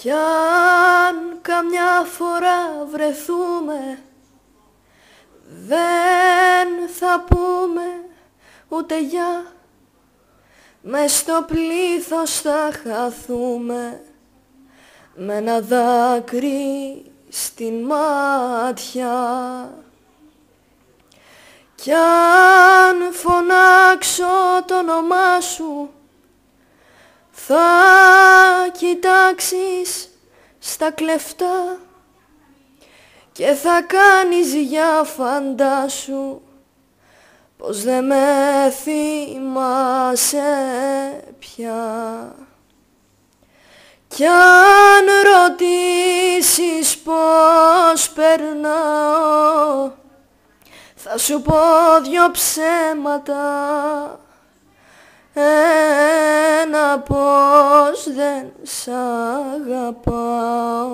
Κι αν καμιά φορά βρεθούμε, δεν θα πούμε ούτε γεια. Μες στο πλήθος θα χαθούμε, με ένα δάκρυ στην μάτια. Κι αν φωνάξω το όνομά σου, θα κοιτάξεις στα κλεφτά και θα κάνεις για φαντάσου πως δεν με θυμάσαι πια. Κι αν ρωτήσεις πως περνάω, θα σου πω δυο ψέματα. Ένα πως δεν σ' αγαπάω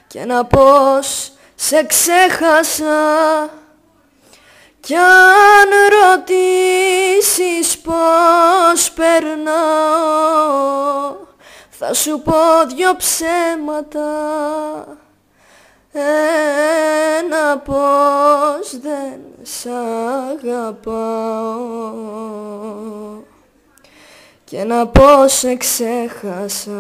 και ένα πως σε ξέχασα. Κι αν ρωτήσεις πως περνάω, θα σου πω δυο ψέματα. Ένα πως δεν σ' αγαπάω και ένα πως σε ξέχασα.